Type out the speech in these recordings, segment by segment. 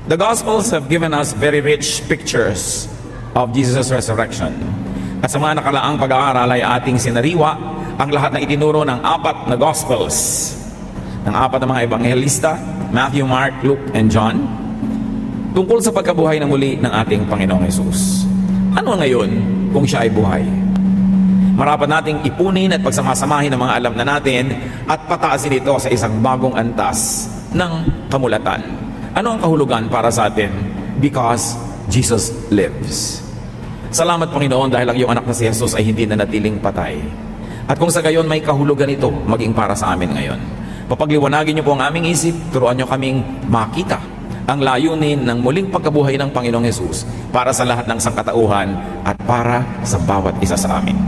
The Gospels have given us very rich pictures of Jesus' resurrection. At sa mga nakalaang pag-aaral ay ating sinariwa ang lahat na itinuro ng apat na Gospels, ng apat na mga ebanghelista, Matthew, Mark, Luke, and John, tungkol sa pagkabuhay na muli ng ating Panginoong Hesus. Ano ngayon kung siya ay buhay? Marapat nating ipunin at pagsamasamahin ang mga alam na natin at pataasin ito sa isang bagong antas ng kamulatan. Ano ang kahulugan para sa atin? Because Jesus lives. Salamat Panginoon dahil ang iyong anak na si Jesus ay hindi na natiling patay. At kung sa gayon may kahulugan ito maging para sa amin ngayon. Papagliwanagin niyo po ang aming isip, turuan niyo kaming makita ang layunin ng muling pagkabuhay ng Panginoong Jesus para sa lahat ng sangkatauhan at para sa bawat isa sa amin.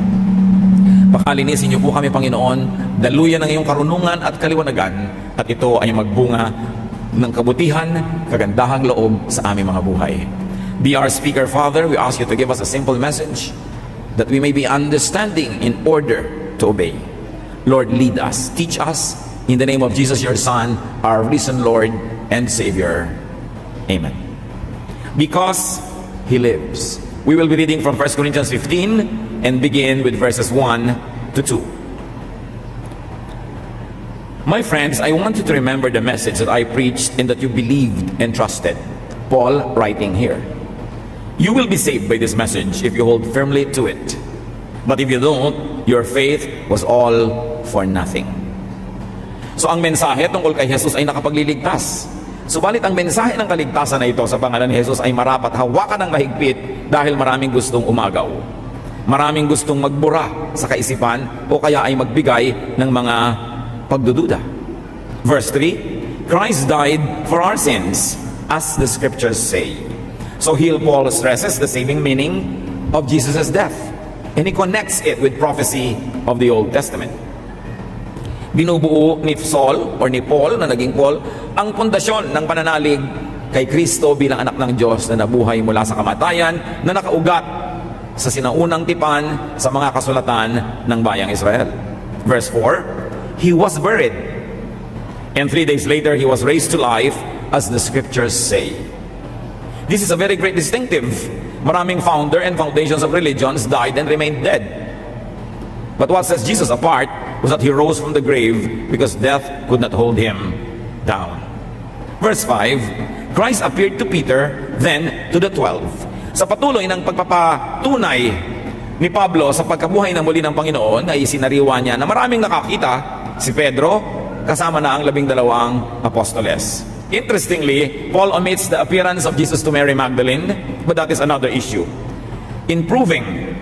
Pakalinisin niyo po kami Panginoon, daluyan ng iyong karunungan at kaliwanagan at ito ay magbunga ng kabutihan, kagandahang loob sa aming mga buhay. Be our speaker, Father. We ask you to give us a simple message that we may be understanding in order to obey. Lord, lead us, teach us in the name of Jesus, your Son, our risen Lord and Savior. Amen. Because He lives. We will be reading from 1 Corinthians 15 and begin with verses 1 to 2. My friends, I want you to remember the message that I preached and that you believed and trusted. Paul writing here. You will be saved by this message if you hold firmly to it. But if you don't, your faith was all for nothing. So ang mensahe tungkol kay Jesus ay nakapagliligtas. Subalit ang mensahe ng kaligtasan na ito sa pangalan ni Jesus ay marapat hawakan ng mahigpit dahil maraming gustong umagaw. Maraming gustong magbura sa kaisipan o kaya ay magbigay ng mga pagdududa. Verse 3, Christ died for our sins, as the scriptures say. So here Paul stresses the saving meaning of Jesus' death, and he connects it with prophecy of the Old Testament. Binubuo ni Saul or ni Paul na naging Paul ang pundasyon ng pananalig kay Kristo bilang anak ng Diyos na nabuhay mula sa kamatayan na nakaugat sa sinaunang tipan sa mga kasulatan ng bayang Israel. Verse 4, He was buried, and 3 days later He was raised to life, as the scriptures say. This is a very great distinctive. Maraming founder and foundations of religions died and remained dead. But what sets Jesus apart was that He rose from the grave because death could not hold Him down. Verse 5, Christ appeared to Peter, then to the 12. Sa patuloy ng pagpapatunay ni Pablo sa pagkabuhay na muli ng Panginoon ay sinariwa niya na maraming nakakita, si Pedro kasama na ang 12 apostoles. Interestingly, Paul omits the appearance of Jesus to Mary Magdalene, but that is another issue. In proving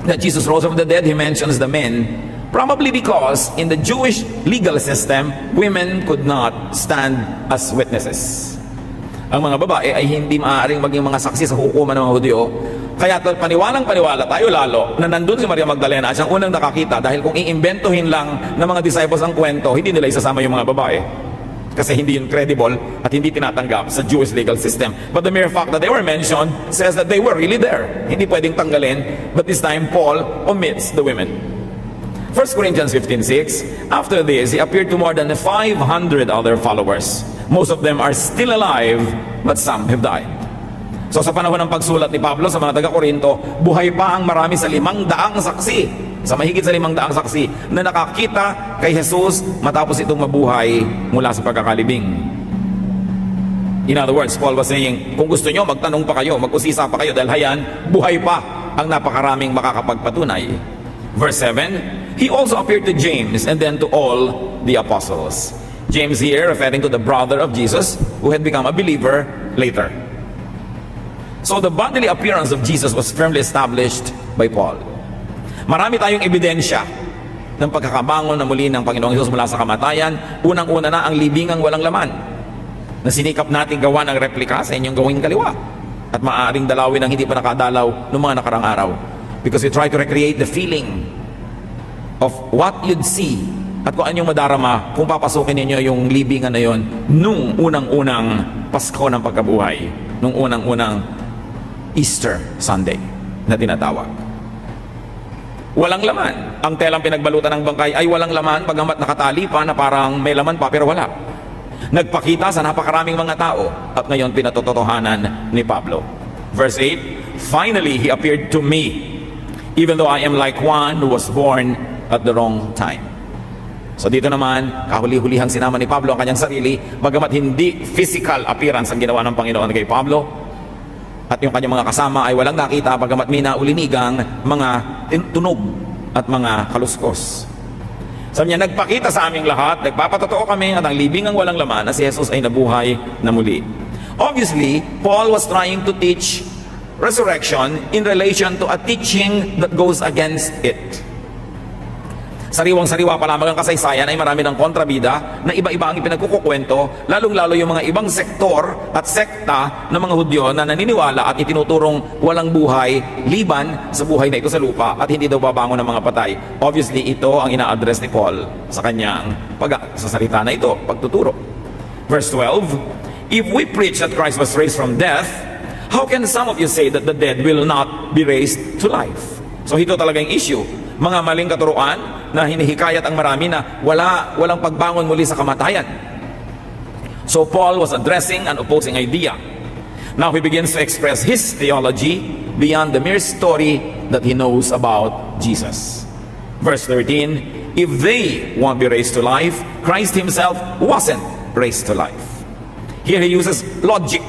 that Jesus rose from the dead, he mentions the men, probably because in the Jewish legal system, women could not stand as witnesses. Ang mga babae ay hindi maaaring maging mga saksi sa hukuman ng mga Hudyo. Kaya paniwalang-paniwala tayo lalo na nandun si Maria Magdalena at siyang unang nakakita dahil kung iimbentuhin lang ng mga disciples ang kwento, hindi nila isasama yung mga babae. Kasi hindi yun credible at hindi tinatanggap sa Jewish legal system. But the mere fact that they were mentioned says that they were really there. Hindi pwedeng tanggalin, but this time Paul omits the women. 1 Corinthians 15:6, after this, he appeared to more than 500 other followers. Most of them are still alive, but some have died. So sa panahon ng pagsulat ni Pablo sa mga taga-Korinto, buhay pa ang marami sa 500 saksi, sa mahigit sa 500 saksi na nakakita kay Jesus matapos itong mabuhay mula sa pagkakalibing. In other words, Paul was saying, kung gusto nyo, magtanong pa kayo, mag-usisa pa kayo dahil hayan, buhay pa ang napakaraming makakapagpatunay. Verse 7, He also appeared to James and then to all the apostles. James here referring to the brother of Jesus who had become a believer later. So the bodily appearance of Jesus was firmly established by Paul. Marami tayong ebidensya ng pagkakabangon na muli ng Panginoong Hesus mula sa kamatayan. Unang-una na ang libingang walang laman na sinikap natin gawa ng replika sa inyong gawing kaliwa at maaaring dalawin ang hindi pa nakadalaw noong mga nakarang araw, because we try to recreate the feeling of what you'd see at kung anong madarama kung papasukin ninyo yung libingan na yon nung unang-unang Pasko ng pagkabuhay, nung unang-unang Easter Sunday na tinatawag. Walang laman. Ang telang pinagbalutan ng bangkay ay walang laman, bagamat nakatali pa na parang may laman pa pero wala. Nagpakita sa napakaraming mga tao at ngayon pinatotohanan ni Pablo. Verse 8, finally, he appeared to me, even though I am like one who was born at the wrong time. So dito naman, kahuli-hulihang sinama ni Pablo ang kanyang sarili, bagamat hindi physical appearance ang ginawa ng Panginoon kay Pablo, at yung kanyang mga kasama ay walang nakita, bagamat may naulinigang mga tunog at mga kaluskos. Sabi niya, nagpakita sa aming lahat, nagpapatotoo kami at ang libingang walang laman na si Jesus ay nabuhay na muli. Obviously, Paul was trying to teach resurrection in relation to a teaching that goes against it. Sariwang-sariwa pa lamang ang kasaysayan ay marami ng kontrabida na iba-iba ang ipinagkukukwento, lalong-lalo yung mga ibang sektor at sekta ng mga Hudyo na naniniwala at itinuturong walang buhay liban sa buhay na ito sa lupa at hindi daw babangon ng mga patay. Obviously, ito ang ina-address ni Paul sa kanyang sa salita na ito, pagtuturo. Verse 12, if we preach that Christ was raised from death, how can some of you say that the dead will not be raised to life? So ito talagang issue. Mga maling katuruan na hinihikayat ang marami na walang pagbangon muli sa kamatayan. So Paul was addressing an opposing idea. Now he begins to express his theology beyond the mere story that he knows about Jesus. Verse 13, if they won't be raised to life, Christ himself wasn't raised to life. Here he uses logic.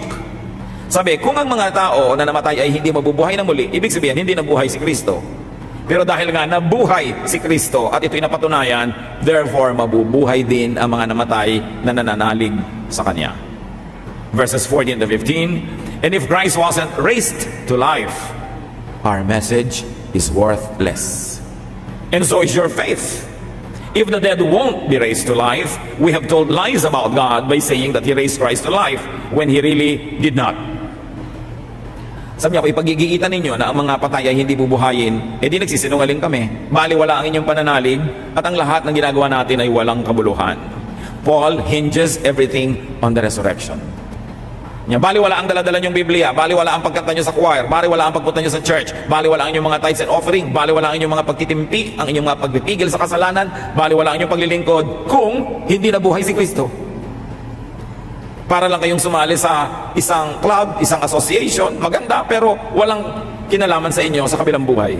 Sabi, kung ang mga tao na namatay ay hindi mabubuhay na muli, ibig sabihin hindi nabuhay si Kristo. Pero dahil nga nabuhay si Kristo at ito'y napatunayan, therefore mabubuhay din ang mga namatay na nananalig sa Kanya. Verses 14 to 15, and if Christ wasn't raised to life, our message is worthless. And so is your faith. If the dead won't be raised to life, we have told lies about God by saying that He raised Christ to life when He really did not. Sabi niya, kung ipagigilitan ninyo na ang mga patay ay hindi bubuhayin, edi nagsisinungaling kami. Baliwala ang inyong pananalig at ang lahat ng ginagawa natin ay walang kabuluhan. Paul hinges everything on the resurrection. Baliwala ang daladala niyong Biblia, baliwala ang pagkanta niyo sa choir, baliwala ang pagpunta niyo sa church, baliwala ang inyong mga tithes and offering, baliwala ang inyong mga pagtitimpi, ang inyong mga pagpipigil sa kasalanan, baliwala ang inyong paglilingkod kung hindi nabuhay si Kristo. Para lang kayong sumali sa isang club, isang association, maganda, pero walang kinalaman sa inyo sa kabilang buhay.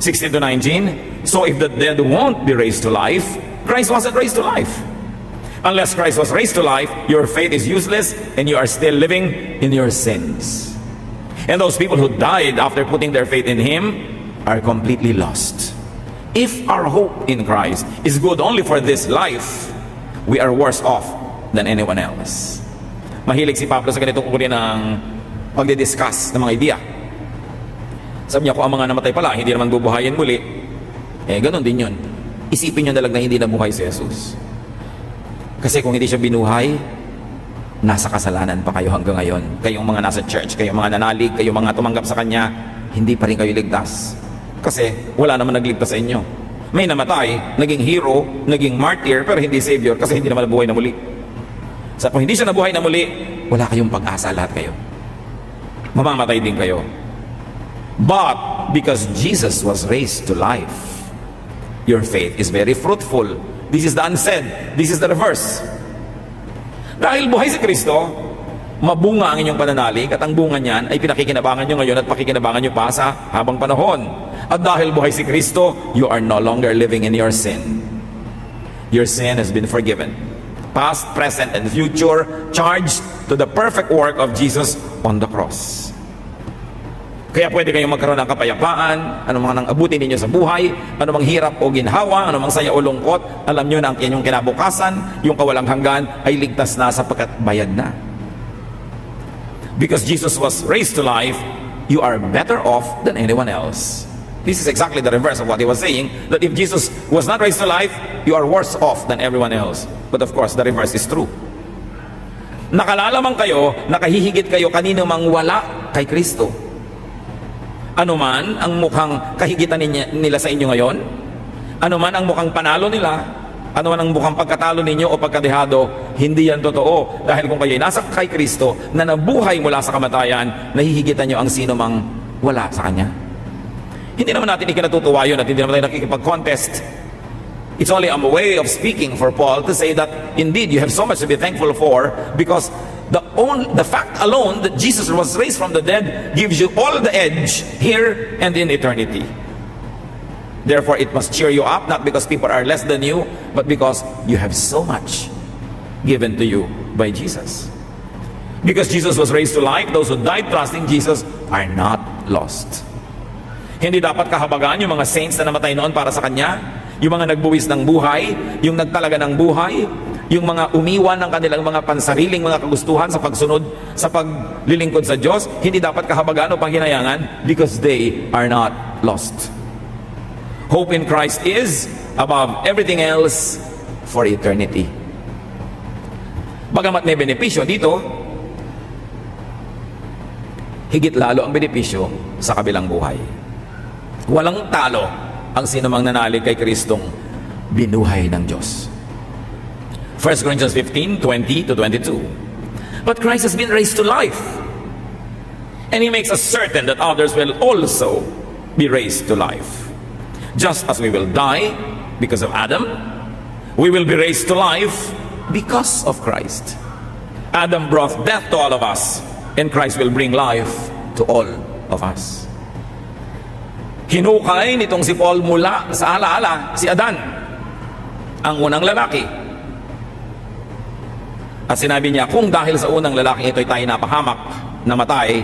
16 to 19, so if the dead won't be raised to life, Christ wasn't raised to life. Unless Christ was raised to life, your faith is useless and you are still living in your sins. And those people who died after putting their faith in Him are completely lost. If our hope in Christ is good only for this life, we are worse off than anyone else. Mahilig si Pablo sa ganitong uri ng pagdidiscuss ng mga idea. Sabi niya, kung ang mga namatay pala hindi naman bubuhayin muli, ganun din yun. Isipin niyo na lang na hindi nabuhay si Jesus. Kasi kung hindi siya binuhay, nasa kasalanan pa kayo hanggang ngayon. Kayong mga nasa church, kayong mga nanalig, kayong mga tumanggap sa Kanya, hindi pa rin kayo ligtas. Kasi wala naman nagligtas sa inyo. May namatay, naging hero, naging martyr, pero hindi savior kasi hindi naman nabuhay na muli. Sa kung hindi siya nabuhay na muli, wala kayong pag-asa, lahat kayo. Mamamatay din kayo. But because Jesus was raised to life, your faith is very fruitful. This is the unsaid. This is the reverse. Dahil buhay si Kristo, mabunga ang inyong pananalig at ang bunga niyan ay pinakikinabangan nyo ngayon at pakikinabangan nyo pa sa habang panahon. At dahil buhay si Kristo, you are no longer living in your sin. Your sin has been forgiven. Past, present, and future, charged to the perfect work of Jesus on the cross. Kaya pwede kayong magkaroon ng kapayapaan, anumang nang abutin ninyo sa buhay, anumang hirap o ginhawa, anumang saya o lungkot, alam nyo na ang inyong kinabukasan, yung kawalang hanggan, ay ligtas na sapagkat bayad na. Because Jesus was raised to life, you are better off than anyone else. This is exactly the reverse of what he was saying, that if Jesus was not raised to life, you are worse off than everyone else. But of course, the reverse is true. Nakalalaman kayo, nakahihigit kayo kanino mang wala kay Kristo. Ano man ang mukhang kahigitan nila sa inyo ngayon, ano man ang mukhang panalo nila, ano man ang mukhang pagkatalo ninyo o pagkadehado, hindi yan totoo. Dahil kung kayo nasa kay Kristo, na nabuhay mula sa kamatayan, nahihigitan nyo ang sino mang wala sa Kanya. Hindi naman natin ikinatutuwa yun at hindi naman tayo nakikipag-contest It's only a way of speaking for Paul to say that indeed you have so much to be thankful for, because the fact alone that Jesus was raised from the dead gives you all the edge here and in eternity. Therefore, it must cheer you up, not because people are less than you, but because you have so much given to you by Jesus. Because Jesus was raised to life, those who died trusting Jesus are not lost. Hindi dapat kahabagan yung mga saints na namatay noon para sa Kanya, yung mga nagbuwis ng buhay, yung nagtalaga ng buhay, yung mga umiwan ng kanilang mga pansariling mga kagustuhan sa pagsunod, sa paglilingkod sa Diyos, hindi dapat kahabagan o panghinayangan, because they are not lost. Hope in Christ is above everything else for eternity. Bagamat may benepisyo dito, higit lalo ang benepisyo sa kabilang buhay. Walang talo ang sinumang nanalig kay Kristong binuhay ng Diyos. 1 Corinthians 15:20-22. But Christ has been raised to life, and He makes us certain that others will also be raised to life. Just as we will die because of Adam, we will be raised to life because of Christ. Adam brought death to all of us, and Christ will bring life to all of us. Hinukay nitong si Paul mula sa alaala si Adan, ang unang lalaki. At sinabi niya, kung dahil sa unang lalaki ito'y tayo napahamak, namatay,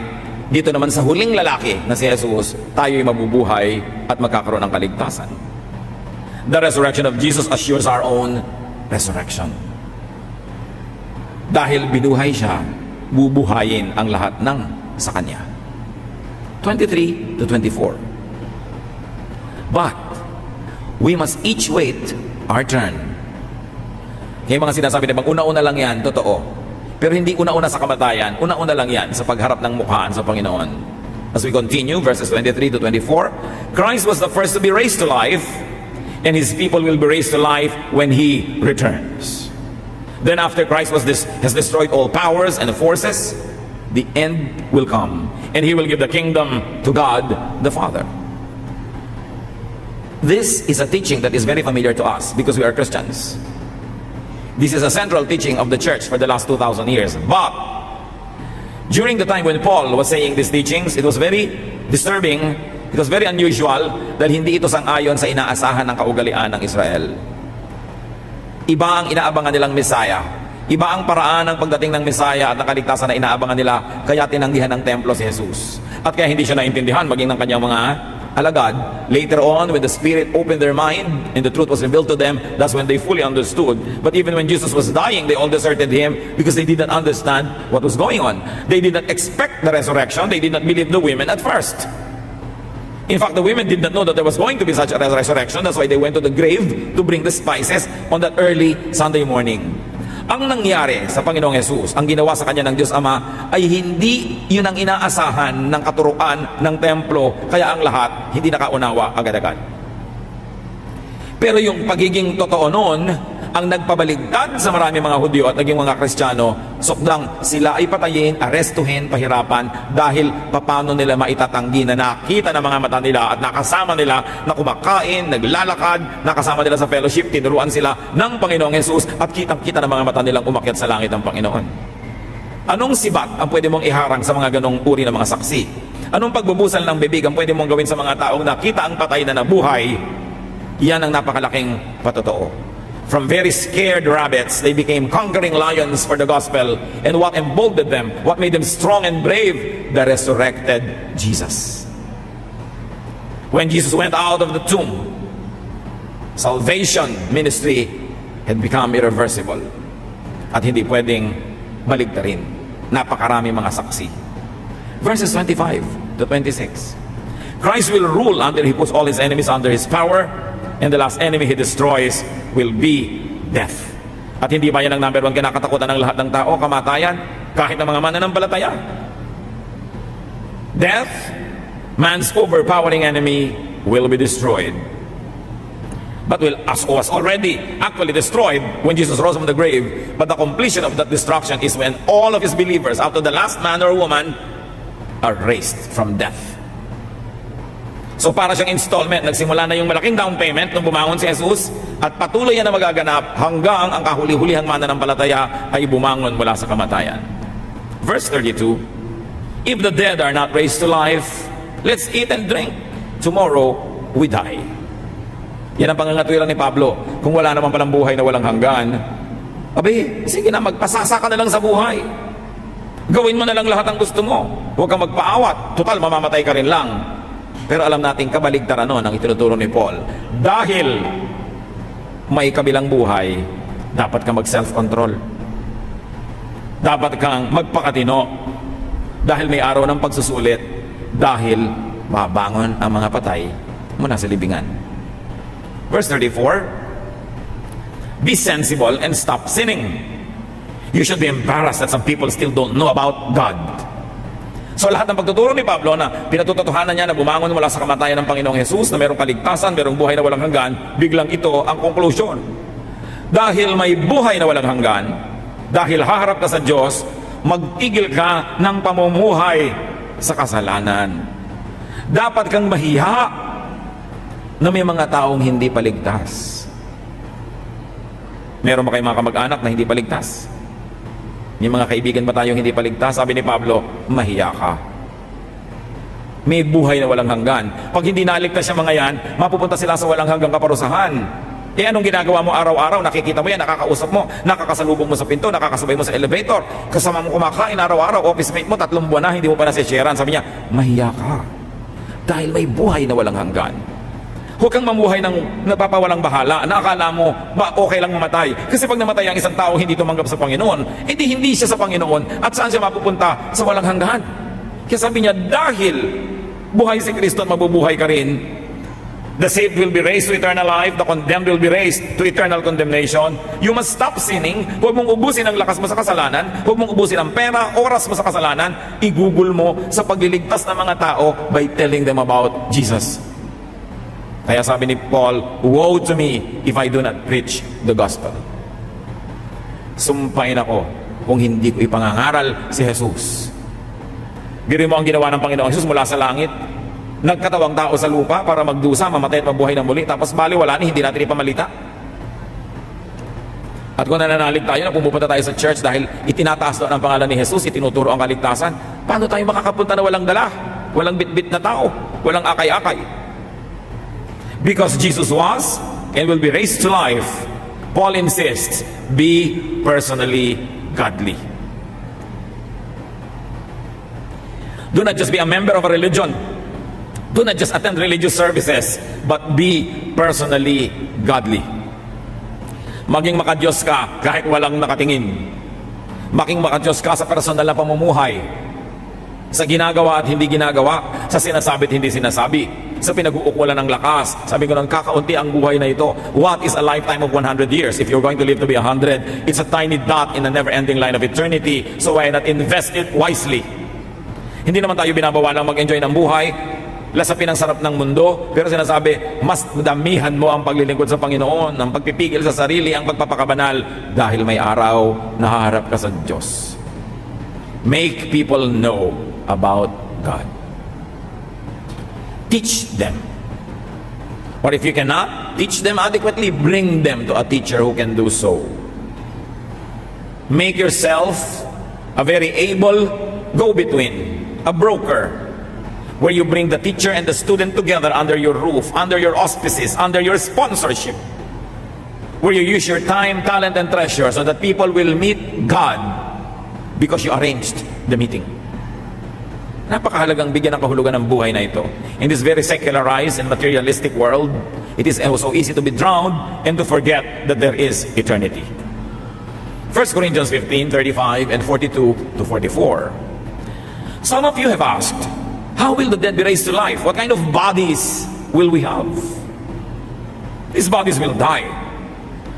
dito naman sa huling lalaki na si Jesus, tayo'y mabubuhay at magkakaroon ng kaligtasan. The resurrection of Jesus assures our own resurrection. Dahil binuhay siya, bubuhayin ang lahat ng sa Kanya. 23-24. But we must each wait our turn. Kaya mga sinasabi na una-una lang yan, totoo. Pero hindi una-una sa kamatayan, una-una lang yan sa pagharap ng mukhaan sa Panginoon. As we continue, verses 23-24, Christ was the first to be raised to life, and His people will be raised to life when He returns. Then after Christ has destroyed all powers and forces, the end will come, and He will give the kingdom to God the Father. This is a teaching that is very familiar to us because we are Christians. This is a central teaching of the church for the last 2,000 years. But during the time when Paul was saying these teachings, it was very disturbing, it was very unusual, dahil hindi ito sang-ayon sa inaasahan ng kaugalian ng Israel. Iba ang inaabangan nilang Mesaya. Iba ang paraan ng pagdating ng Mesaya at ng kaligtasan na inaabangan nila, kaya tinanggihan ng templo si Jesus. At kaya hindi siya naintindihan maging ng kanyang mga alagad. Later on, when the Spirit opened their mind and the truth was revealed to them, that's when they fully understood. But even when Jesus was dying, they all deserted Him because they did not understand what was going on. They did not expect the resurrection. They did not believe the women at first. In fact, the women did not know that there was going to be such a resurrection. That's why they went to the grave to bring the spices on that early Sunday morning. Ang nangyari sa Panginoong Jesus, ang ginawa sa Kanya ng Diyos Ama, ay hindi yun ang inaasahan ng katuruan ng templo, kaya ang lahat hindi nakaunawa agad-agad. Pero yung pagiging totoo noon, ang nagpabaligtad sa marami mga Hudyo at naging mga Kristiyano, sukdang sila ay patayin, arestuhin, pahirapan, dahil paano nila maitatanggi na nakita ng mga mata nila at nakasama nila na kumakain, naglalakad, nakasama nila sa fellowship, tinuruan sila ng Panginoong Jesus at kitang-kita ng mga mata nilang umakyat sa langit ng Panginoon. Anong sibat ang pwede mong iharang sa mga ganong uri ng mga saksi? Anong pagbubusal ng bibig ang pwede mong gawin sa mga taong nakita ang patay na nabuhay? Yan ang napakalaking patotoo. From very scared rabbits, they became conquering lions for the gospel. And what emboldened them, what made them strong and brave? The resurrected Jesus. When Jesus went out of the tomb, salvation ministry had become irreversible. At hindi pwedeng baligtarin. Napakarami mga saksi. Verses 25-26. Christ will rule until He puts all His enemies under His power. And the last enemy He destroys will be death. At hindi ba yan ang number one kinakatakutan ng lahat ng tao, kamatayan, kahit ng mga mananampalataya? Death, man's overpowering enemy, will be destroyed. But was already actually destroyed when Jesus rose from the grave. But the completion of that destruction is when all of His believers, after the last man or woman, are raised from death. So para siyang installment, nagsimula na yung malaking down payment nung bumangon si Jesus at patuloy yan na magaganap hanggang ang kahuli-hulihang mananampalataya ay bumangon mula sa kamatayan. Verse 32, if the dead are not raised to life, let's eat and drink. Tomorrow, we die. Yan ang pangangatwiran ni Pablo. Kung wala naman palang buhay na walang hanggan, abi, sige na, magpasasa ka na lang sa buhay. Gawin mo na lang lahat ang gusto mo. Huwag kang magpaawat. Total, mamamatay ka rin lang. Pero alam natin kabaligtaran nun ang itinuturo ni Paul. Dahil may kabilang buhay, dapat kang mag-self-control. Dapat kang magpakatino. Dahil may araw ng pagsusulit. Dahil mabangon ang mga patay mula sa libingan. Verse 34, be sensible and stop sinning. You should be embarrassed that some people still don't know about God. So lahat ng pagtuturo ni Pablo na pinatututuhanan niya na bumangon mula sa kamatayan ng Panginoong Jesus, na merong kaligtasan, merong buhay na walang hanggan, biglang ito ang conclusion. Dahil may buhay na walang hanggan, dahil haharap ka sa Diyos, magtigil ka ng pamumuhay sa kasalanan. Dapat kang mahiya na may mga taong hindi paligtas. Meron ba kayong mga kamag-anak na hindi paligtas? May mga kaibigan ba tayong hindi paligtas? Sabi ni Pablo, mahiya ka. May buhay na walang hanggan. Pag hindi naligtas yung mga yan, mapupunta sila sa walang hanggang kaparusahan. Eh anong ginagawa mo araw-araw? Nakikita mo yan, nakakausap mo, nakakasalubong mo sa pinto, nakakasabay mo sa elevator, kasama mo kumakain araw-araw, office mate mo, 3 buwan na, hindi mo pa nasisharean. Sabi niya, mahiya ka. Dahil may buhay na walang hanggan. Huwag kang mamuhay ng napapawalang bahala na akala mo okay lang mamatay. Kasi pag namatay ang isang tao hindi tumanggap sa Panginoon, hindi siya sa Panginoon. At saan siya mapupunta? Sa walang hanggan. Kaya sabi niya, dahil buhay si Kristo at mabubuhay ka rin, the saved will be raised to eternal life, the condemned will be raised to eternal condemnation. You must stop sinning. Huwag mong ubusin ang lakas mo sa kasalanan. Huwag mong ubusin ang pera, oras mo sa kasalanan. Igugol mo sa pagliligtas ng mga tao by telling them about Jesus. Kaya sabi ni Paul, woe to me if I do not preach the gospel. Sumpain ako kung hindi ko ipangangaral si Jesus. Giri mo ang ginawa ng Panginoong Jesus mula sa langit. Nagkatawang tao sa lupa para magdusa, mamatay at mabuhay ng muli. Tapos baliwala ni, hindi natin ipamalita. At kung nananalig tayo na pumupunta tayo sa church dahil itinataas doon ang pangalan ni Jesus, itinuturo ang kaligtasan, paano tayo makakapunta na walang dala? Walang bitbit na tao, walang akay-akay. Because Jesus was and will be raised to life, Paul insists, be personally godly. Do not just be a member of a religion. Do not just attend religious services, but be personally godly. Maging makadiyos ka kahit walang nakatingin. Maging makadiyos ka sa personal na pamumuhay. Sa ginagawa at hindi ginagawa, sa sinasabi at hindi sinasabi, sa pinag-uukulan ng lakas. Sabi ko nang kakaunti ang buhay na ito. What is a lifetime of 100 years? If you're going to live to be 100, it's a tiny dot in a never-ending line of eternity. So why not invest it wisely? Hindi naman tayo binabawalang mag-enjoy ng buhay, lasapin ang sarap ng mundo, pero sinasabi, mas damihan mo ang paglilingkod sa Panginoon, ang pagpipigil sa sarili, ang pagpapakabanal, dahil may araw na haharap ka sa Diyos. Make people know about God. Teach them. Or if you cannot teach them adequately, bring them to a teacher who can do so. Make yourself a very able go-between, a broker, where you bring the teacher and the student together under your roof, under your auspices, under your sponsorship, where you use your time, talent, and treasure so that people will meet God because you arranged the meeting. Napakahalagang bigyan ng kahulugan ng buhay na ito. In this very secularized and materialistic world, it is so easy to be drowned and to forget that there is eternity. 1 Corinthians 15:35 and 42 to 44. Some of you have asked, how will the dead be raised to life? What kind of bodies will we have? These bodies will die,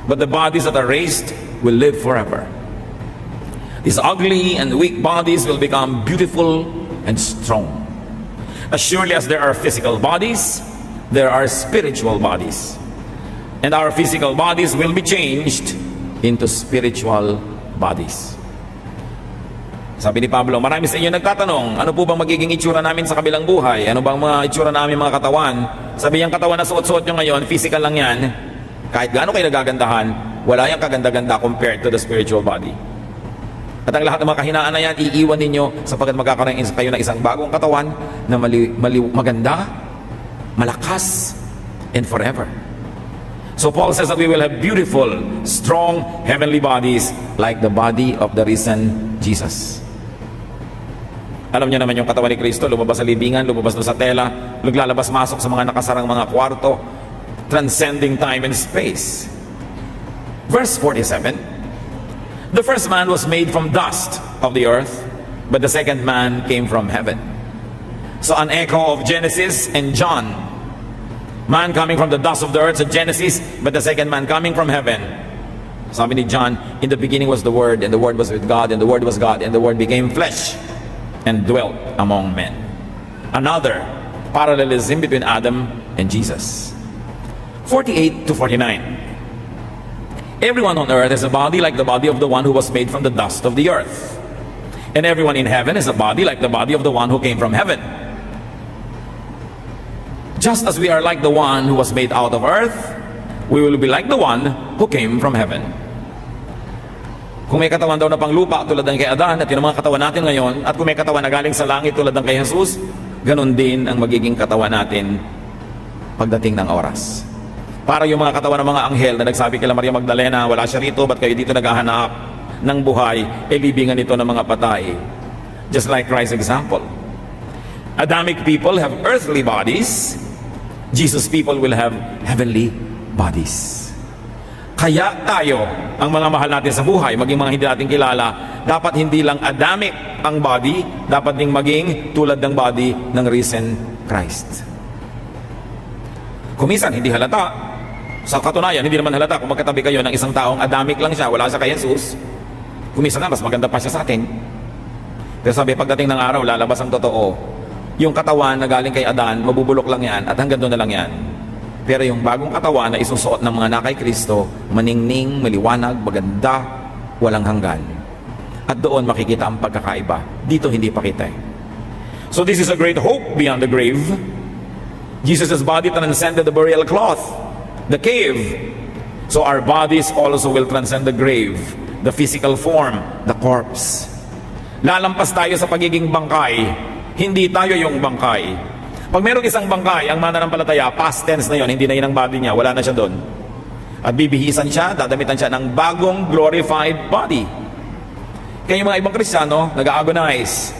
but the bodies that are raised will live forever. These ugly and weak bodies will become beautiful and strong. As surely as there are physical bodies, there are spiritual bodies. And our physical bodies will be changed into spiritual bodies. Sabi ni Pablo, marami sa inyo nagtatanong, ano po bang magiging itsura namin sa kabilang buhay? Ano bang mga itsura namin mga katawan? Sabi yung katawan na suot-suot nyo ngayon, physical lang yan. Kahit gaano kayo nagagandahan, wala yung kaganda-ganda compared to the spiritual body. At ang lahat ng mga kahinaan na yan, iiwan ninyo sapagkat magkakaroon kayo ng isang bagong katawan na maganda, malakas, and forever. So Paul says that we will have beautiful, strong, heavenly bodies like the body of the risen Jesus. Alam niyo naman yung katawan ni Kristo, lumabas sa libingan, lumabas doon sa tela, naglalabas-masok sa mga nakasarang mga kwarto, transcending time and space. Verse 47, the first man was made from dust of the earth, but the second man came from heaven. So an echo of Genesis and John. Man coming from the dust of the earth in Genesis, but the second man coming from heaven. Sabi ni John, in the beginning was the Word, and the Word was with God, and the Word was God, and the Word became flesh and dwelt among men. Another parallelism between Adam and Jesus. 48 to 49. Everyone on earth has a body like the body of the one who was made from the dust of the earth. And everyone in heaven has a body like the body of the one who came from heaven. Just as we are like the one who was made out of earth, we will be like the one who came from heaven. Kung may katawan daw na panglupa tulad ng kay Adan at yung mga katawan natin ngayon, at kung may katawan na galing sa langit tulad ng kay Jesus, ganun din ang magiging katawan natin pagdating ng oras. Para yung mga katawan ng mga anghel na nagsabi kay Maria Magdalena, wala siya rito, ba't kayo dito naghahanap ng buhay, libingan ito ng mga patay. Just like Christ's example. Adamic people have earthly bodies, Jesus people will have heavenly bodies. Kaya tayo, ang mga mahal natin sa buhay, maging mga hindi natin kilala, dapat hindi lang Adamic ang body, dapat ding maging tulad ng body ng risen Christ. Kumisan, hindi halata. Sa katunayan, hindi naman halata kung magkatabi kayo ng isang taong Adamic lang siya, wala siya kay Jesus. Kumisan na, mas maganda pa siya sa atin. Pero sabi, pagdating ng araw, lalabas ang totoo. Yung katawan na galing kay Adan, mabubulok lang yan at hanggang doon na lang yan. Pero yung bagong katawan na isusuot ng mga nakay Kristo, maningning, maliwanag, maganda, walang hanggan. At doon makikita ang pagkakaiba. Dito hindi pa kita. So this is a great hope beyond the grave. Jesus' body transcended the burial cloth, the cave. So our bodies also will transcend the grave, the physical form, the corpse. Lalampas tayo sa pagiging bangkay. Hindi tayo yung bangkay. Pag mayroong isang bangkay, ang mananampalataya, past tense na yon, hindi na yun ang body niya, wala na siya doon. At bibihisan siya, dadamitan siya ng bagong glorified body. Kaya yung mga ibang Kristiyano, nag-agonize,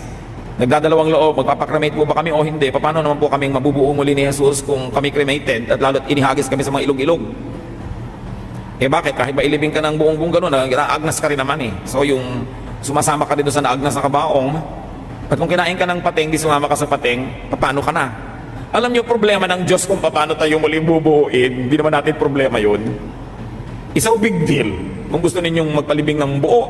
nagdadalawang loob, magpapakremate po ba kami o hindi? Paano naman po kaming mabubuo muli ni Jesus kung kami cremated at lalo't inihagis kami sa mga ilog-ilog? Eh bakit? Kahit ba ilibing ka ng buong-buong gano'n, naagnas ka rin naman eh. So yung sumasama ka rin doon sa naagnas na kabaong, at kung kinain ka ng pating, di sumama ka sa pating, paano ka na? Alam niyo problema ng Diyos kung paano tayo muling bubuuin, hindi naman natin problema yun. Isa o big deal. Kung gusto ninyong magpalibing ng buo,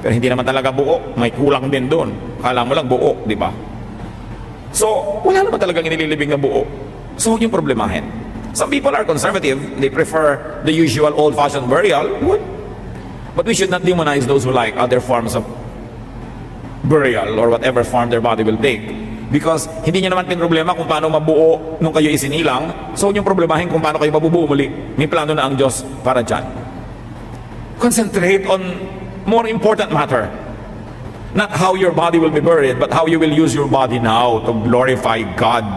pero hindi naman talaga buo, may kulang din doon. Akala mo lang buo, di ba? So, wala naman talagang inililibing na buo. So, huwag yung problemahin. Some people are conservative, they prefer the usual old-fashioned burial. What? But we should not demonize those who like other forms of burial or whatever form their body will take. Because hindi niya naman problema kung paano mabuo nung kayo isinilang. So yung problemahin kung paano kayo mabubuo muli. May plano na ang Diyos para dyan. Concentrate on more important matter. Not how your body will be buried, but how you will use your body now to glorify God.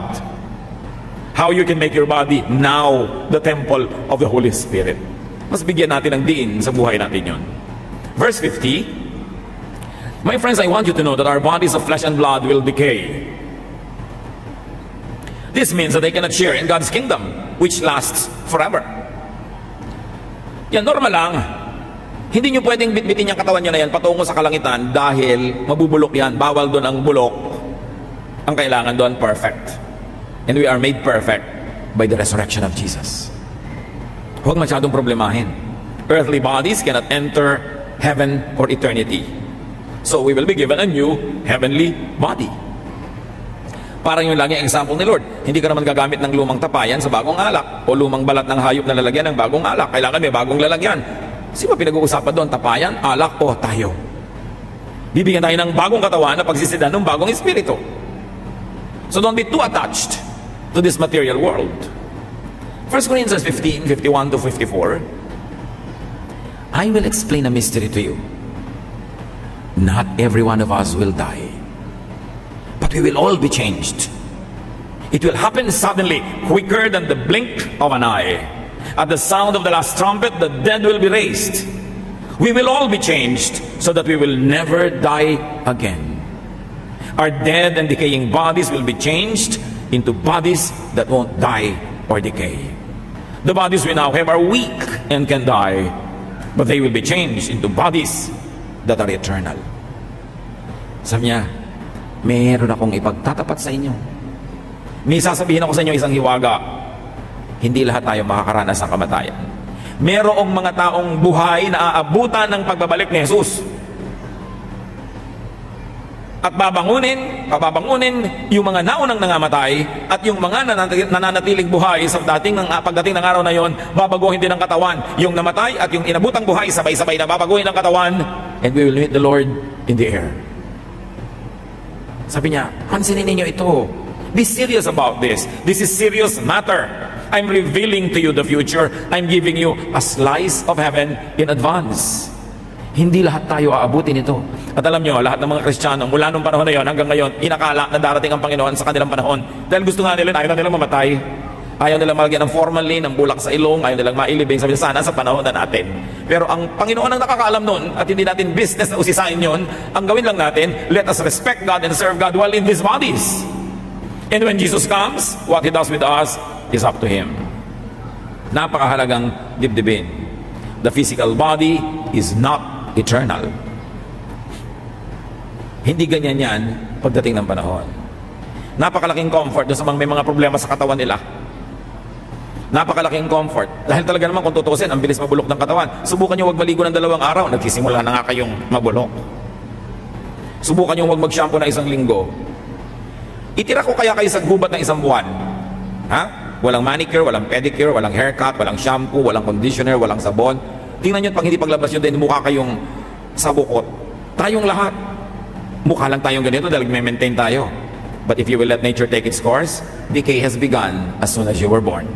How you can make your body now the temple of the Holy Spirit. Mas bigyan natin ng diin sa buhay natin yun. Verse 50, my friends, I want you to know that our bodies of flesh and blood will decay. This means that they cannot share in God's kingdom, which lasts forever. Yan, normal lang. Hindi nyo pwedeng bitbitin yung katawan nyo na yan patungo sa kalangitan dahil mabubulok yan. Bawal doon ang bulok. Ang kailangan doon, perfect. And we are made perfect by the resurrection of Jesus. Huwag masyadong problemahin. Earthly bodies cannot enter heaven or eternity. So we will be given a new heavenly body. Parang yung lagi ang example ni Lord. Hindi ka naman gagamit ng lumang tapayan sa bagong alak o lumang balat ng hayop na lalagyan ng bagong alak. Kailangan may bagong lalagyan. Sino pinag-uusapan doon? Tapayan, alak o tayo? Bibigyan tayo ng bagong katawan na pagsisidan ng bagong espiritu. So don't be too attached to this material world. 1 Corinthians 15, 51 to 54. I will explain a mystery to you. Not every one of us will die, but we will all be changed. It will happen suddenly, quicker than the blink of an eye. At the sound of the last trumpet, the dead will be raised. We will all be changed, so that we will never die again. Our dead and decaying bodies will be changed into bodies that won't die or decay. The bodies we now have are weak and can die, but they will be changed into bodies that are eternal. Sabi niya, meron akong ipagtatapat sa inyo. May sasabihin ako sa inyo isang hiwaga, hindi lahat tayo makakaranas ng kamatayan. Merong mga taong buhay na aabutan ng pagbabalik ni Jesus. At pababangunin yung mga naunang nangamatay at yung mga nananatiling buhay sa pagdating ng araw na yon, babaguhin din ang katawan. Yung namatay at yung inabutang buhay, sabay-sabay na babaguhin ang katawan, and we will meet the Lord in the air. Sabi niya, pansinin ninyo ito. Be serious about this. This is serious matter. I'm revealing to you the future. I'm giving you a slice of heaven in advance. Hindi lahat tayo aabutin ito. At alam nyo, lahat ng mga Kristiyano, mula nung panahon na yon hanggang ngayon, inakala na darating ang Panginoon sa kanilang panahon. Dahil gusto nga nila, ayaw na nilang mamatay. Ayaw nilang malagyan ng formalin, ng bulak sa ilong, ayaw nilang mailibing. Sabi niya, sana sa panahon na natin. Pero ang Panginoon ang nakakaalam nun, at hindi natin business na usisain yon, ang gawin lang natin, let us respect God and serve God while in these bodies. And when Jesus comes, what He does with us is up to Him. Napakahalagang dibdibin. The physical body is not eternal. Hindi ganyan yan pagdating ng panahon. Napakalaking comfort doon sa mga may mga problema sa katawan nila. Napakalaking comfort. Dahil talaga naman kung tutusin, ang bilis mabulok ng katawan. Subukan nyo huwag maligo ng 2 araw. Nagsisimula na nga kayong mabulok. Subukan nyo huwag mag-shampoo na 1 linggo. Itira ko kaya kayo sa gubat ng 1 buwan. Ha? Walang manicure, walang pedicure, walang haircut, walang shampoo, walang conditioner, walang sabon. Tingnan nyo pag hindi paglabas nyo din, mukha kayong sabukot. Tayong lahat. Mukha lang tayong ganito dahil may-maintain tayo. But if you will let nature take its course, decay has begun as soon as you were born.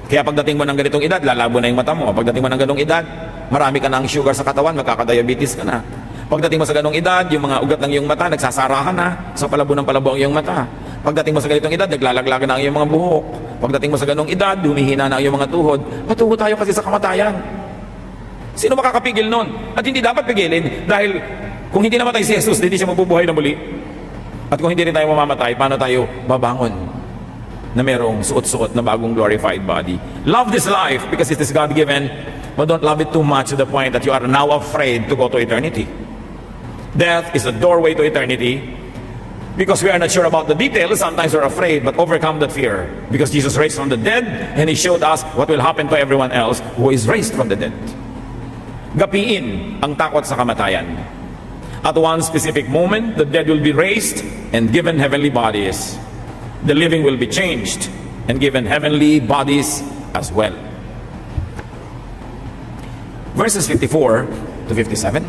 Kaya pagdating mo ng ganitong edad, lalabo na yung mata mo. Pagdating mo ng ganong edad, marami ka na ang sugar sa katawan, magkakadiabetes ka na. Pagdating mo sa ganong edad, yung mga ugat ng iyong mata, nagsasarahan na. So palabo ng palabo ang iyong mata. Pagdating mo sa ganitong edad, naglalaglagan na ang iyong mga buhok. Pagdating mo sa ganong edad, humihina na ang iyong mga tuhod. Patuho tayo kasi sa kamatayan. Sino makakapigil nun? At hindi dapat pigilin dahil kung hindi namatay si Jesus, hindi siya mabubuhay na muli. At kung hindi rin tayo mamamatay, paano tayo babangon na merong suot-suot na bagong glorified body? Love this life because it is God-given, but don't love it too much to the point that you are now afraid to go to eternity. Death is a doorway to eternity. Because we are not sure about the details, sometimes we're afraid, but overcome that fear. Because Jesus raised from the dead, and He showed us what will happen to everyone else who is raised from the dead. Gapiin ang takot sa kamatayan. At one specific moment, the dead will be raised and given heavenly bodies. The living will be changed and given heavenly bodies as well. Verses 54 to 57.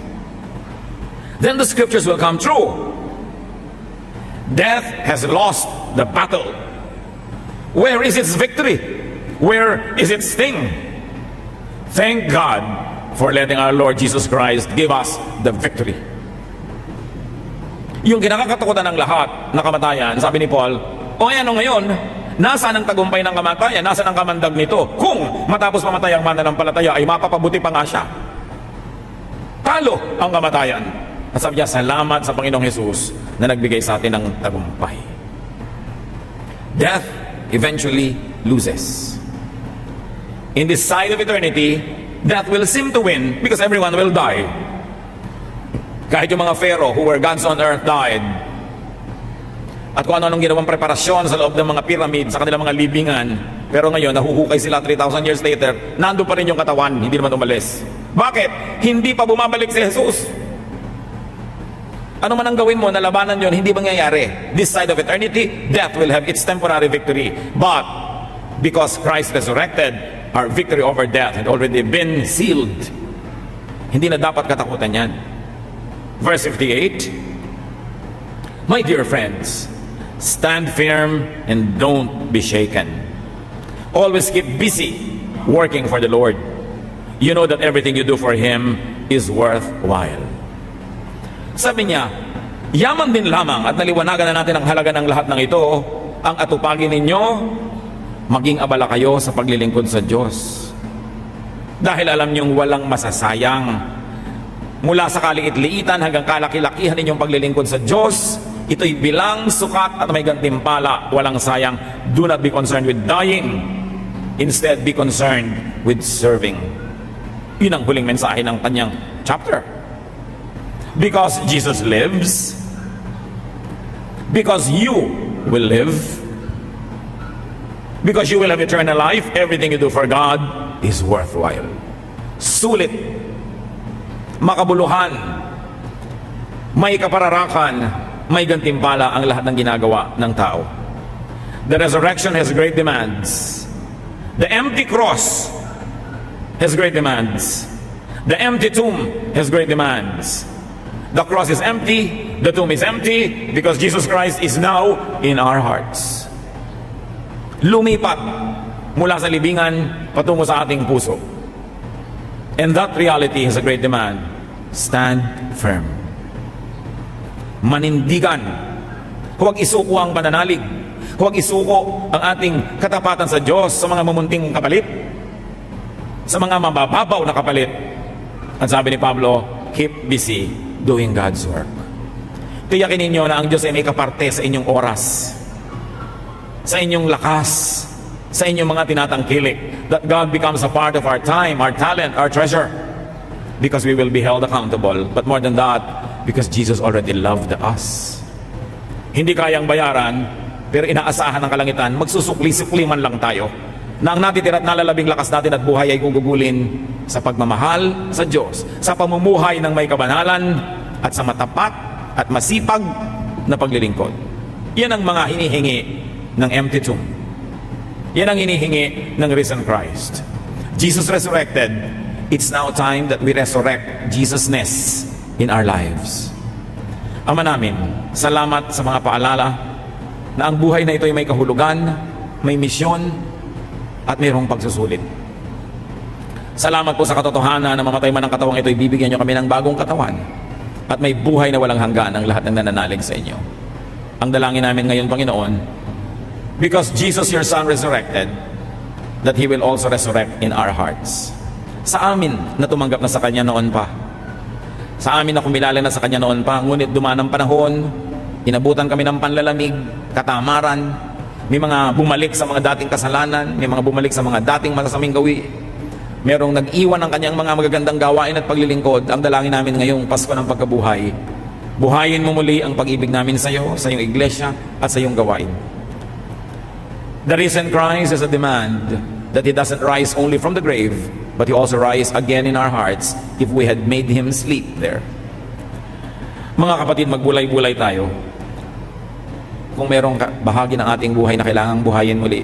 Then the scriptures will come true. Death has lost the battle. Where is its victory? Where is its sting? Thank God for letting our Lord Jesus Christ give us the victory. Yung kinakatakutan ng lahat na kamatayan, sabi ni Paul, o ano ngayon, nasaan ang tagumpay ng kamatayan? Nasaan ang kamandag nito? Kung matapos mamatay ang mananampalataya ay mapapabuti pa nga siya. Talo ang kamatayan. At sabi niya, salamat sa Panginoong Jesus na nagbigay sa atin ng tagumpay. Death eventually loses. In this side of eternity, death will seem to win because everyone will die. Kahit yung mga Pharaoh who were gods on earth died. At kung ano-anong ginawang preparasyon sa loob ng mga pyramid, sa kanilang mga libingan, pero ngayon, nahuhukay sila 3,000 years later, nando pa rin yung katawan, hindi naman umalis. Bakit? Hindi pa bumabalik si Jesus. Ano man ang gawin mo na labanan yon, hindi mangyayari. This side of eternity, death will have its temporary victory. But, because Christ resurrected, our victory over death had already been sealed. Hindi na dapat katakutan yan. Verse 58, my dear friends, stand firm and don't be shaken. Always keep busy working for the Lord. You know that everything you do for Him is worthwhile. Sabi niya, yaman din lamang at naliwanagan na natin ang halaga ng lahat ng ito, ang atupagin ninyo, maging abala kayo sa paglilingkod sa Diyos. Dahil alam niyong walang masasayang. Mula sa kaliit-liitan hanggang kalaki-lakihan ninyong paglilingkod sa Diyos, ito'y bilang sukat at may gantimpala, walang sayang. Do not be concerned with dying. Instead, be concerned with serving. Yun ang huling mensahe ng kanyang chapter. Because Jesus lives, because you will live, because you will have eternal life, everything you do for God is worthwhile. Sulit, makabuluhan, may kapararakan, may gantimpala ang lahat ng ginagawa ng tao. The resurrection has great demands. The empty cross has great demands. The empty tomb has great demands. The cross is empty, the tomb is empty, because Jesus Christ is now in our hearts. Lumipat mula sa libingan patungo sa ating puso. And that reality has a great demand. Stand firm. Manindigan. Huwag isuko ang pananalig. Huwag isuko ang ating katapatan sa Diyos sa mga mamunting kapalit, sa mga mabababaw na kapalit. At sabi ni Pablo, keep busy doing God's work. Tiyakin ninyo na ang Diyos ay may kaparte sa inyong oras, sa inyong lakas, sa inyong mga tinatangkilik. That God becomes a part of our time, our talent, our treasure, because we will be held accountable. But more than that, because Jesus already loved us. Hindi kayang bayaran, pero inaasahan ng kalangitan, magsusukli-sukli man lang tayo, na ang natitira at nalalabing lakas natin at buhay ay gugugulin sa pagmamahal sa Diyos, sa pamumuhay ng may kabanalan, at sa matapat at masipag na paglilingkod. Yan ang mga hinihingi ng empty tomb. Yan ang hinihingi ng risen Christ. Jesus resurrected. It's now time that we resurrect Jesusness in our lives. Ama namin, salamat sa mga paalala na ang buhay na ito ay may kahulugan, may misyon, at mayroong pagsusulit. Salamat po sa katotohanan na mamatay man ang katawang ito, ibibigyan nyo kami ng bagong katawan at may buhay na walang hanggan ang lahat ng nananalig sa inyo. Ang dalangin namin ngayon, Panginoon, because Jesus your Son resurrected, that He will also resurrect in our hearts. Sa amin na tumanggap na sa Kanya noon pa, sa amin na kumilala na sa Kanya noon pa, ngunit dumaan ang panahon, inabutan kami ng panlalamig, katamaran, may mga bumalik sa mga dating kasalanan, may mga bumalik sa mga dating masasaming gawi, merong nag-iwan ng kanyang mga magagandang gawain at paglilingkod. Ang dalangin namin ngayong Pasko ng pagkabuhay, buhayin mo muli ang pag-ibig namin sa iyo, sa iyong iglesia at sa iyong gawain. The risen Christ is a demand that He doesn't rise only from the grave, but He also rise again in our hearts if we had made Him sleep there. Mga kapatid, magbulay-bulay tayo. Kung merong bahagi ng ating buhay na kailangang buhayin muli,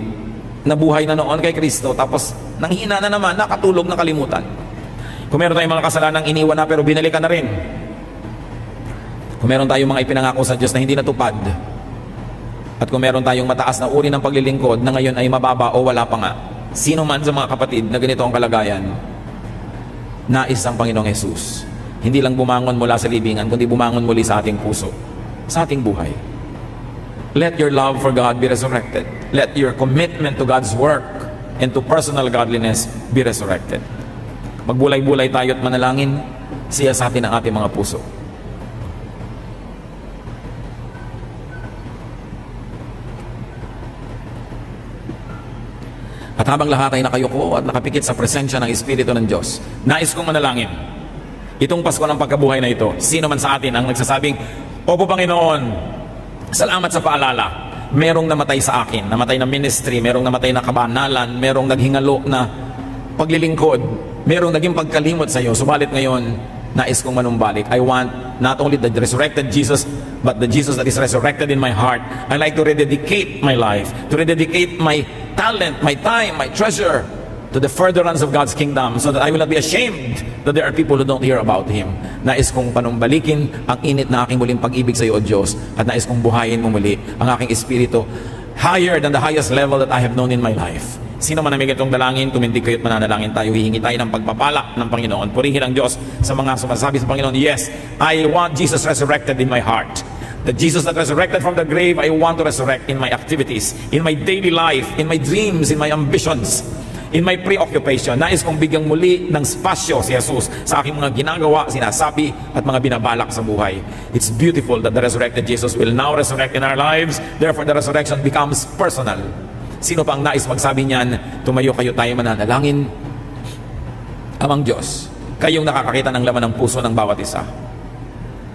nabuhay na noon kay Kristo, tapos nanghina na naman, nakatulog, nakalimutan. Kung meron tayong mga kasalanang iniwan na pero binalikan na rin. Kung meron tayong mga ipinangako sa Diyos na hindi natupad, at kung meron tayong mataas na uri ng paglilingkod na ngayon ay mababa o wala pa nga, sino man sa mga kapatid na ganito ang kalagayan, nais ang Panginoong Jesus hindi lang bumangon mula sa libingan, kundi bumangon muli sa ating puso, sa ating buhay. Let your love for God be resurrected. Let your commitment to God's work and to personal godliness be resurrected. Magbulay-bulay tayo at manalangin, siyasatin ang ating mga puso. At habang lahat ay nakayuko at nakapikit sa presensya ng Espiritu ng Diyos, nais kong manalangin, itong Pasko ng pagkabuhay na ito, sino man sa atin ang nagsasabing, Opo Panginoon, salamat sa paalala. Merong namatay sa akin, namatay na ministry, merong namatay na kabanalan, merong naghingalo na paglilingkod, merong naging pagkalimot sa iyo. Subalit ngayon, nais kong manumbalik. I want not only the resurrected Jesus, but the Jesus that is resurrected in my heart. I like to rededicate my life, to rededicate my talent, my time, my treasure to the furtherance of God's kingdom, so that I will not be ashamed that there are people who don't hear about Him. Nais kong panumbalikin ang init na aking muling pag-ibig sa iyo, O Diyos, at nais kong buhayin mo muli ang aking espiritu higher than the highest level that I have known in my life. Sino man namig itong dalangin, tumindig kayo at mananalangin tayo. Hihingi tayo ng pagpapala ng Panginoon. Purihin ang Diyos sa mga sumasabi sa Panginoon, yes, I want Jesus resurrected in my heart. The Jesus that resurrected from the grave, I want to resurrect in my activities, in my daily life, in my dreams, in my ambitions, in my preoccupation. Nais kong bigyang muli ng spasyo si Jesus sa aking mga ginagawa, sinasabi at mga binabalak sa buhay. It's beautiful that the resurrected Jesus will now resurrect in our lives. Therefore, the resurrection becomes personal. Sino pa ang nais magsabi niyan? Tumayo kayo, tayo mananalangin. Amang Diyos, kayong nakakakita ng laman ng puso ng bawat isa.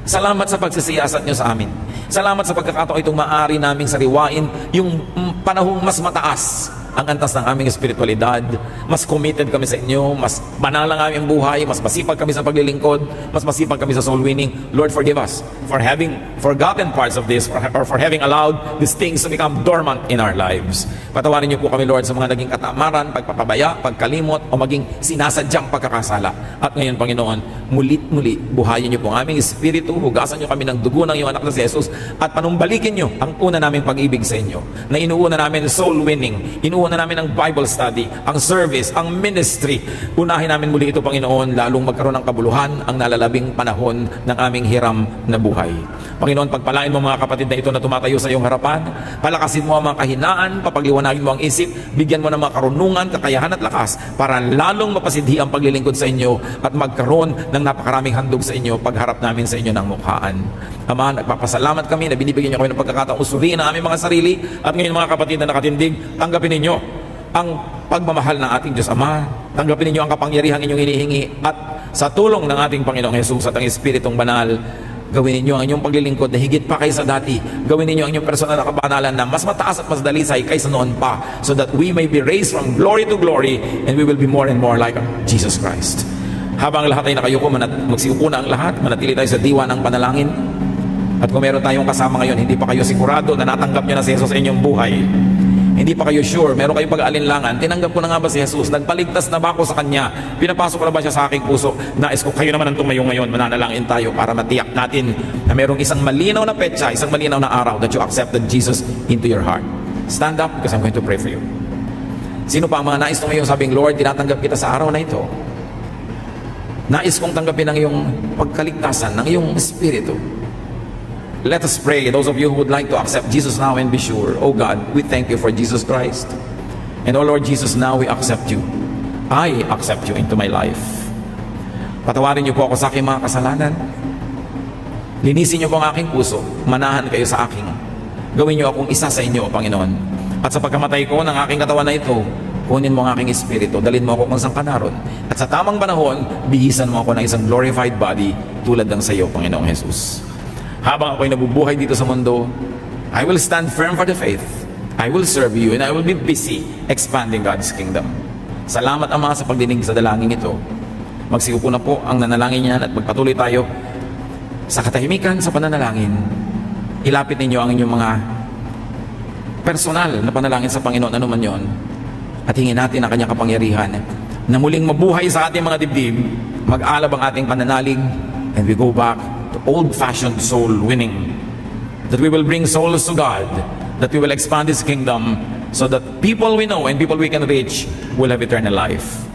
Salamat sa pagsisiyasat niyo sa amin. Salamat sa pagkakataon itong maaari naming sariwain yung panahong mas mataas ang antas ng aming espiritualidad. Mas committed kami sa inyo, mas banal ang aming buhay, mas masipag kami sa paglilingkod, mas masipag kami sa soul winning. Lord, forgive us for having forgotten parts of this, or for having allowed these things to become dormant in our lives. Patawarin niyo po kami, Lord, sa mga naging katamaran, pagpapabaya, pagkalimot, o maging sinasadyang pagkakasala. At ngayon, Panginoon, mulit-muli buhayin niyo po ang aming espiritu, hugasan niyo kami ng dugo ng iyong anak na si Jesus, at panumbalikin niyo ang una naming pag-ibig sa inyo, na inuuna namin soul winning, inuuna namin ang Bible study, ang service, ang ministry. Unahin namin muli ito, Panginoon, lalong magkaroon ng kabuluhan ang nalalabing panahon ng aming hiram na buhay. Panginoon, pagpalain mo mga kapatid na ito na tumatayo sa iyong harapan, palakasin mo ang mga kahinaan, papagliwanagin mo ang isip, bigyan mo ng mga karunungan, kakayahan at lakas para lalong mapasidhi ang paglilingkod sa inyo at magkaroon ng napakaraming handog sa inyo pagharap namin sa inyo ng mukhaan. Ama, nagpapasalamat kami na binibigyan niyo kami ng pagkakataong usuriin ang aming mga sarili, at ngayon mga kapatid na nakatindig, tanggapin ninyo ang pagmamahal ng ating Diyos Ama, tanggapin ninyo ang kapangyarihang inyong hinihingi, at sa tulong ng ating Panginoong Jesus at ang Espiritong Banal, gawin ninyo ang inyong paglilingkod na higit pa kaysa dati. Gawin ninyo ang inyong personal na kabanalan na mas mataas at mas dalisay kaysa noon pa, so that we may be raised from glory to glory and we will be more and more like Jesus Christ. Habang lahat ay nakayuko, magsiupo na ang lahat, manatili tayo sa diwa ng panalangin. At kung meron tayong kasama ngayon, hindi pa kayo sigurado na natanggap nyo na si Jesus sa inyong buhay, hindi pa kayo sure, meron kayong pag-aalinlangan, tinanggap ko na nga ba si Jesus? Nagpaligtas na ba ako sa Kanya? Pinapasok ko na ba siya sa aking puso? Nais ko kayo naman ang tumayo ngayon, mananalangin tayo para matiyak natin na merong isang malinaw na petsa, isang malinaw na araw that you accepted Jesus into your heart. Stand up because I'm going to pray for you. Sino pa ang mga nais tumayo sabing, Lord, tinatanggap kita sa araw na ito. Nais kong tanggapin ang iyong pagkaligtasan, ng iyong espiritu. Let us pray. Those of you who would like to accept Jesus now and be sure, oh God, we thank you for Jesus Christ. And oh Lord Jesus, now we accept you. I accept you into my life. Patawarin niyo po ako sa aking mga kasalanan. Linisin niyo po ang aking puso. Manahan kayo sa akin. Gawin niyo akong isa sa inyo, Panginoon. At sa pagkamatay ko ng aking katawan na ito, kunin mo ang aking espiritu, dalhin mo ako kung saan ka naroon. At sa tamang panahon, bihisan mo ako ng isang glorified body tulad ng sa iyo, Panginoong Jesus. Habang ako'y nabubuhay dito sa mundo, I will stand firm for the faith. I will serve you and I will be busy expanding God's kingdom. Salamat, Ama, sa pagdinig sa dalangin ito. Magsiupo na po ang nanalangin niyan at magpatuloy tayo sa katahimikan sa pananalangin. Ilapit ninyo ang inyong mga personal na panalangin sa Panginoon, ano man yon, at hingin natin ang kanyang kapangyarihan na muling mabuhay sa ating mga dibdib, mag-alab ang ating pananalig, and we go back to old-fashioned soul winning, that we will bring souls to God, that we will expand His kingdom, so that people we know and people we can reach will have eternal life.